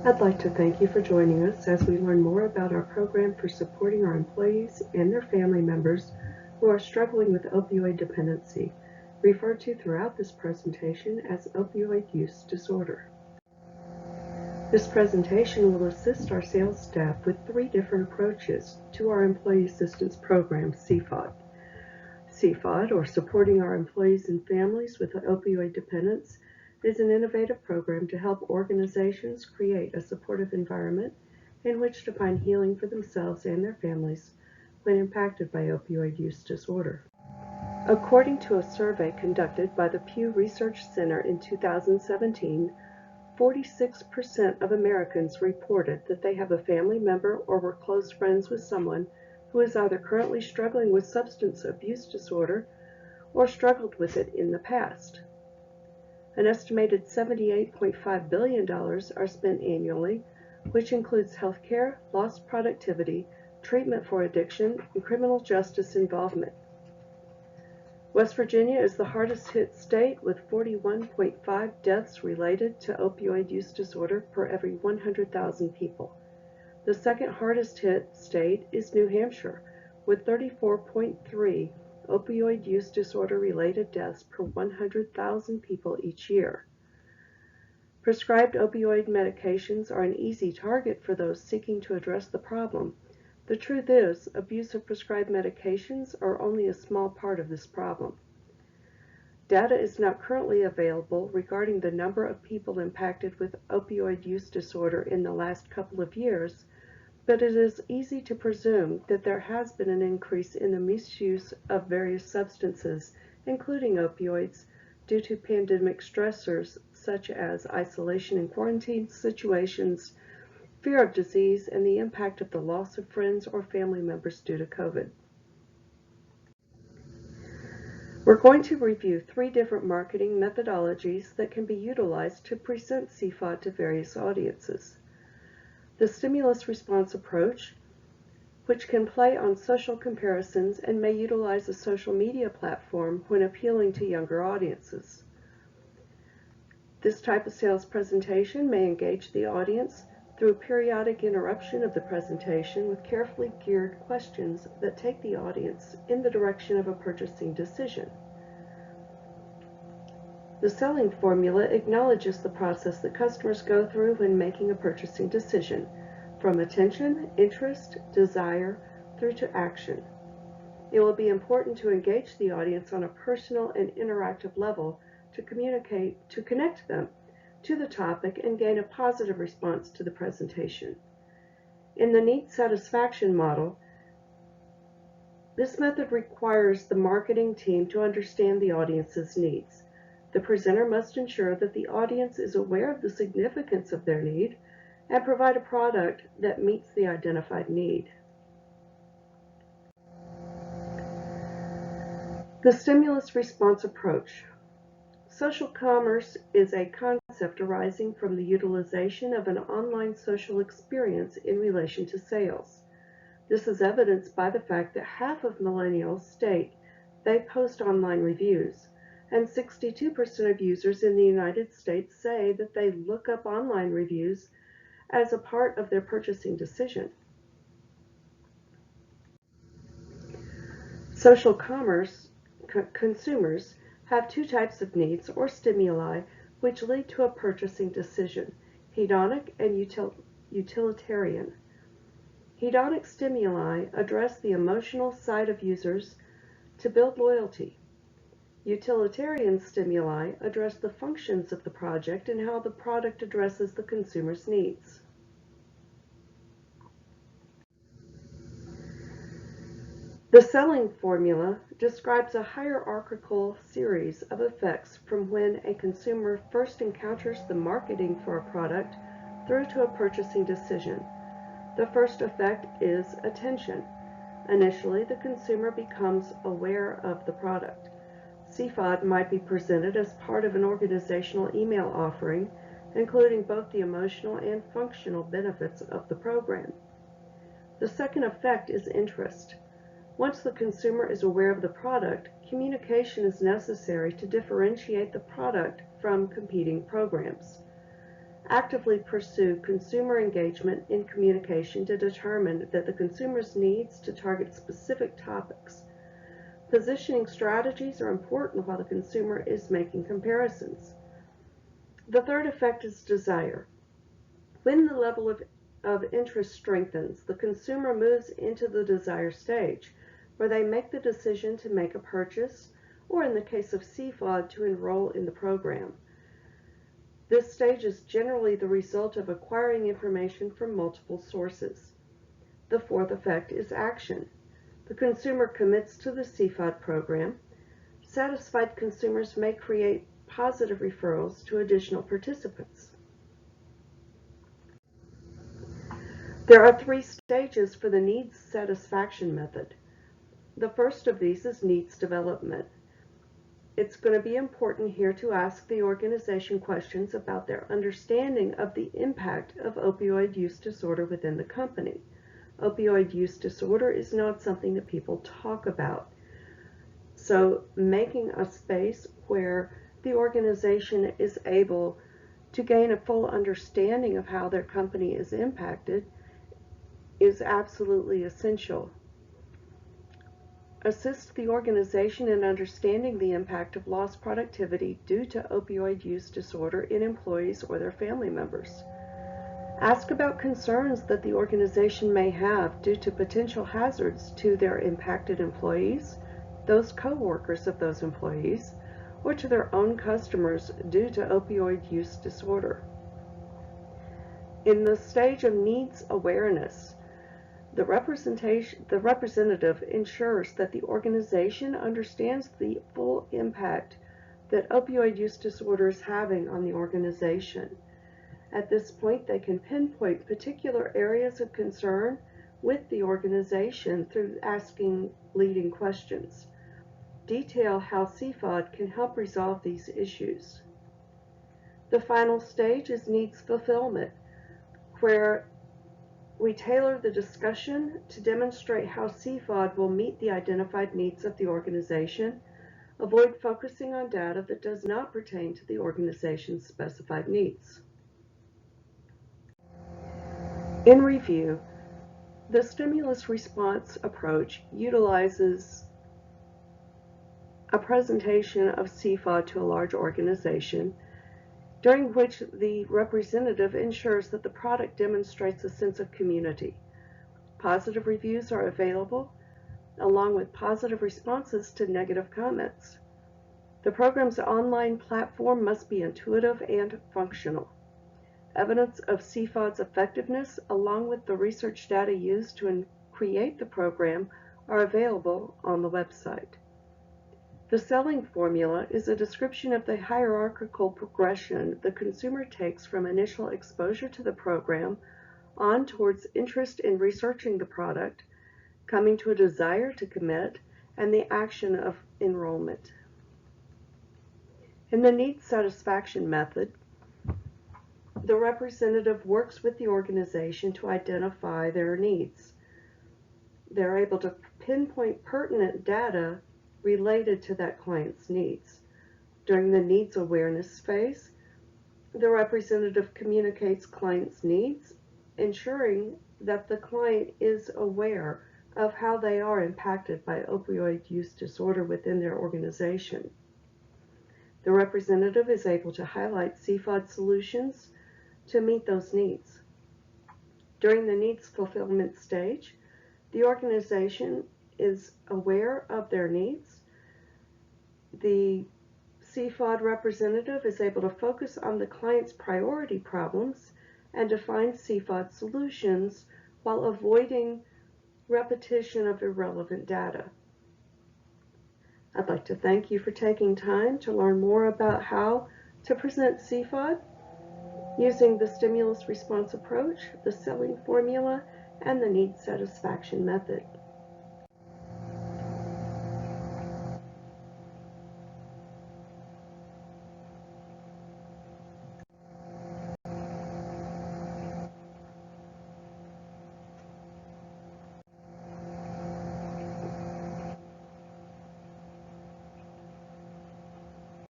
I'd like to thank you for joining us as we learn more about our program for supporting our employees and their family members who are struggling with opioid dependency, referred to throughout this presentation as opioid use disorder. This presentation will assist our sales staff with 3 different approaches to our Employee Assistance Program, CFOD. CFOD, or Supporting Our Employees and Families with Opioid Dependence, is an innovative program to help organizations create a supportive environment in which to find healing for themselves and their families when impacted by opioid use disorder. According to a survey conducted by the Pew Research Center in 2017, 46% of Americans reported that they have a family member or were close friends with someone who is either currently struggling with substance abuse disorder or struggled with it in the past. An estimated $78.5 billion are spent annually, which includes health care, lost productivity, treatment for addiction, and criminal justice involvement. West Virginia is the hardest hit state with 41.5 deaths related to opioid use disorder per every 100,000 people. The second hardest hit state is New Hampshire, with 34.3 opioid use disorder related deaths per 100,000 people each year. Prescribed opioid medications are an easy target for those seeking to address the problem. The truth is, abuse of prescribed medications are only a small part of this problem. Data is not currently available regarding the number of people impacted with opioid use disorder in the last couple of years, but it is easy to presume that there has been an increase in the misuse of various substances, including opioids, due to pandemic stressors such as isolation and quarantine situations, fear of disease, and the impact of the loss of friends or family members due to COVID. We're going to review 3 different marketing methodologies that can be utilized to present CFOD to various audiences. The stimulus response approach, which can play on social comparisons and may utilize a social media platform when appealing to younger audiences. This type of sales presentation may engage the audience through periodic interruption of the presentation with carefully geared questions that take the audience in the direction of a purchasing decision. The selling formula acknowledges the process that customers go through when making a purchasing decision, from attention, interest, desire, through to action. It will be important to engage the audience on a personal and interactive level to connect them to the topic and gain a positive response to the presentation. In the needs satisfaction model, this method requires the marketing team to understand the audience's needs. The presenter must ensure that the audience is aware of the significance of their need and provide a product that meets the identified need. The stimulus response approach. Social commerce is a concept arising from the utilization of an online social experience in relation to sales. This is evidenced by the fact that half of millennials state they post online reviews, and 62% of users in the United States say that they look up online reviews as a part of their purchasing decision. Social commerce consumers have 2 types of needs or stimuli which lead to a purchasing decision: hedonic and utilitarian. Hedonic stimuli address the emotional side of users to build loyalty. Utilitarian stimuli address the functions of the project and how the product addresses the consumer's needs. The selling formula describes a hierarchical series of effects from when a consumer first encounters the marketing for a product through to a purchasing decision. The first effect is attention. Initially, the consumer becomes aware of the product. CFOD might be presented as part of an organizational email offering, including both the emotional and functional benefits of the program. The second effect is interest. Once the consumer is aware of the product, communication is necessary to differentiate the product from competing programs. actively pursue consumer engagement in communication to determine that the consumer's needs to target specific topics. Positioning strategies are important while the consumer is making comparisons. The third effect is desire. When the level of interest strengthens, the consumer moves into the desire stage, where they make the decision to make a purchase, or in the case of CFOD, to enroll in the program. This stage is generally the result of acquiring information from multiple sources. The fourth effect is action. The consumer commits to the CFOD program. Satisfied consumers may create positive referrals to additional participants. There are 3 stages for the needs satisfaction method. The first of these is needs development. It's going to be important here to ask the organization questions about their understanding of the impact of opioid use disorder within the company. Opioid use disorder is not something that people talk about. So making a space where the organization is able to gain a full understanding of how their company is impacted is absolutely essential. Assist the organization in understanding the impact of lost productivity due to opioid use disorder in employees or their family members. Ask about concerns that the organization may have due to potential hazards to their impacted employees, those co-workers of those employees, or to their own customers due to opioid use disorder. In the stage of needs awareness, the representative ensures that the organization understands the full impact that opioid use disorder is having on the organization. At this point, they can pinpoint particular areas of concern with the organization through asking leading questions. Detail how CFOD can help resolve these issues. The final stage is needs fulfillment, where we tailor the discussion to demonstrate how CFOD will meet the identified needs of the organization. Avoid focusing on data that does not pertain to the organization's specified needs. In review, the stimulus response approach utilizes a presentation of CFOD to a large organization, during which the representative ensures that the product demonstrates a sense of community. Positive reviews are available, along with positive responses to negative comments. The program's online platform must be intuitive and functional. Evidence of CFOD's effectiveness, along with the research data used to create the program, are available on the website. The selling formula is a description of the hierarchical progression the consumer takes from initial exposure to the program on towards interest in researching the product, coming to a desire to commit, and the action of enrollment. In the needs satisfaction method, the representative works with the organization to identify their needs. They're able to pinpoint pertinent data related to that client's needs. During the needs awareness phase, the representative communicates client's needs, ensuring that the client is aware of how they are impacted by opioid use disorder within their organization. The representative is able to highlight CFOD solutions to meet those needs. During the needs fulfillment stage, the organization is aware of their needs. The CFOD representative is able to focus on the client's priority problems and define CFOD solutions while avoiding repetition of irrelevant data. I'd like to thank you for taking time to learn more about how to present CFOD using the stimulus response approach, the selling formula, and the needs satisfaction method.